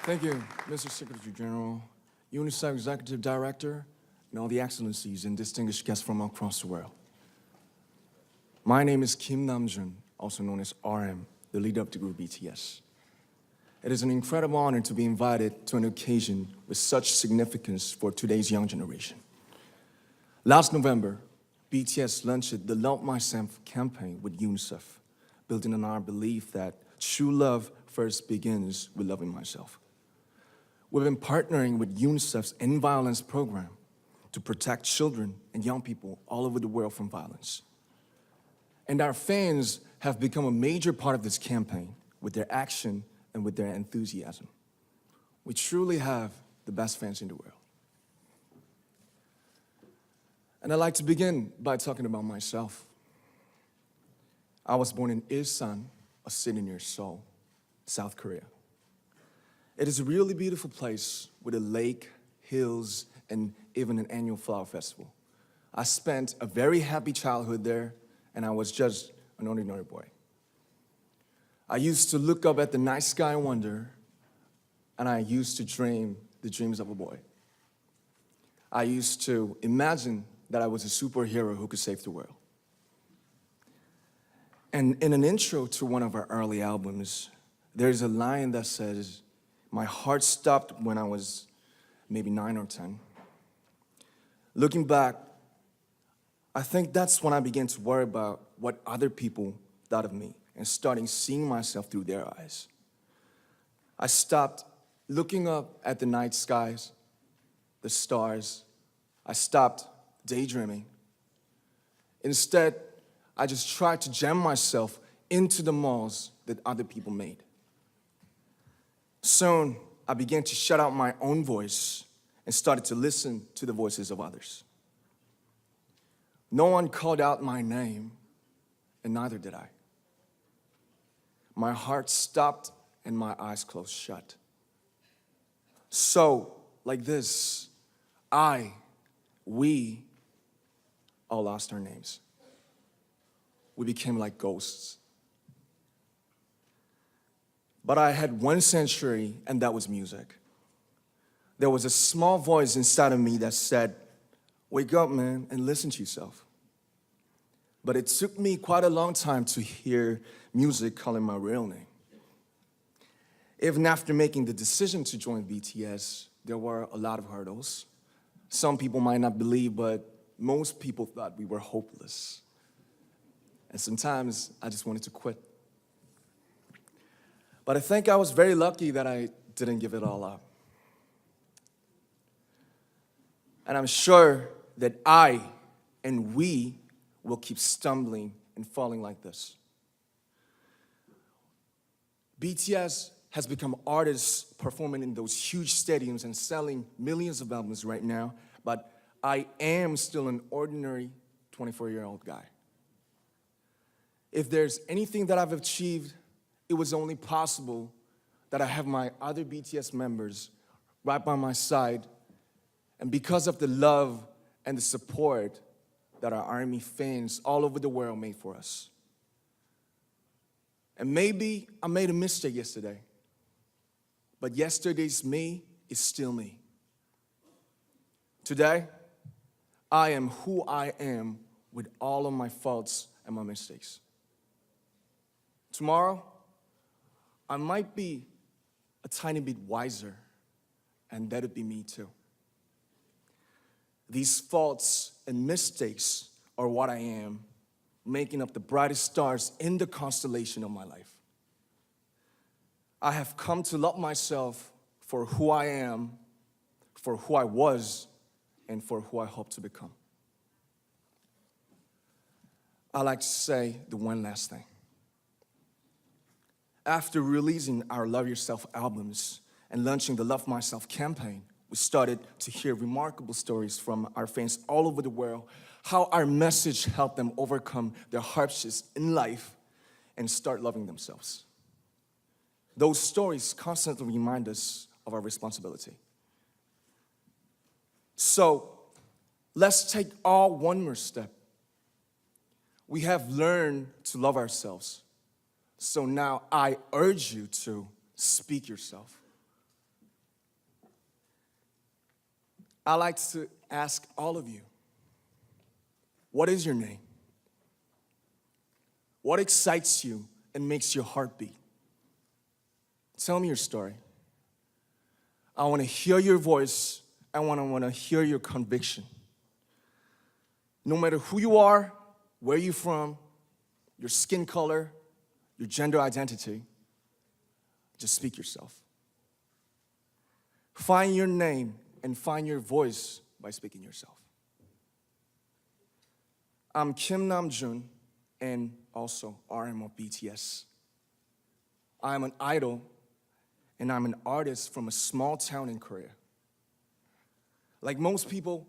Thank you, Mr. Secretary General, Unicef Executive Director, and all the excellencies and distinguished guests from across the world. My name is Kim Namjoon, also known as RM, the leader of the group BTS. It is an incredible honor to be invited to an occasion with such significance for today's young generation. Last November, BTS launched the Love Myself campaign with UNICEF, building on our belief that true love first begins with loving myself. We've been partnering with UNICEF's End Violence program to protect children and young people all over the world from violence. And our fans have become a major part of this campaign with their action and with their enthusiasm. We truly have the best fans in the world. And I'd like to begin by talking about myself. I was born in Ilsan, a city near Seoul, South Korea. It is a really beautiful place with a lake, hills, and even an annual flower festival. I spent a very happy childhood there, and I was just an ordinary boy. I used to look up at the night sky and wonder, and I used to dream the dreams of a boy. I used to imagine that I was a superhero who could save the world. And in an intro to one of our early albums, there's a line that says, "My heart stopped when I was maybe 9 or 10. Looking back, I think that's when I began to worry about what other people thought of me and starting seeing myself through their eyes. I stopped looking up at the night skies, the stars. I stopped daydreaming. Instead, I just tried to jam myself into the malls that other people made. Soon, I began to shut out my own voice and started to listen to the voices of others. No one called out my name, and neither did I. My heart stopped and my eyes closed shut. So, like this, we all lost our names. We became like ghosts. But I had one sanctuary, and that was music. There was a small voice inside of me that said, "Wake up, man, and listen to yourself." But it took me quite a long time to hear music calling my real name. Even after making the decision to join BTS, there were a lot of hurdles. Some people might not believe, but most people thought we were hopeless. And sometimes I just wanted to quit. But I think I was very lucky that I didn't give it all up. And I'm sure that I and we will keep stumbling and falling like this. BTS has become artists performing in those huge stadiums and selling millions of albums right now, but I am still an ordinary 24-year-old guy. If there's anything that I've achieved, it was only possible that I have my other BTS members right by my side, and because of the love and the support that our ARMY fans all over the world made for us. And maybe I made a mistake yesterday, but yesterday's me is still me. Today, I am who I am with all of my faults and my mistakes. Tomorrow, I might be a tiny bit wiser, and that'd be me too. These faults and mistakes are what I am, making up the brightest stars in the constellation of my life. I have come to love myself for who I am, for who I was, and for who I hope to become. I like to say the one last thing. After releasing our Love Yourself albums and launching the Love Myself campaign, we started to hear remarkable stories from our fans all over the world, how our message helped them overcome their hardships in life and start loving themselves. Those stories constantly remind us of our responsibility. So, let's take all one more step. We have learned to love ourselves. So now I urge you to speak yourself. I like to ask all of you, what is your name? What excites you and makes your heart beat? Tell me your story. I want to hear your voice. I want to hear your conviction. No matter who you are, where you're from, your skin color, your gender identity, just speak yourself. Find your name and find your voice by speaking yourself. I'm Kim Namjoon and also RM of BTS. I'm an idol and I'm an artist from a small town in Korea. Like most people,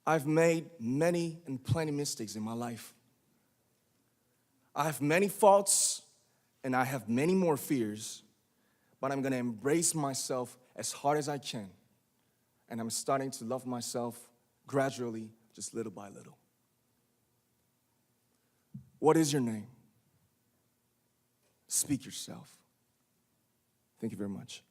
I've made many and plenty mistakes in my life. I have many faults and I have many more fears, but I'm gonna embrace myself as hard as I can. And I'm starting to love myself gradually, just little by little. What is your name? Speak yourself. Thank you very much.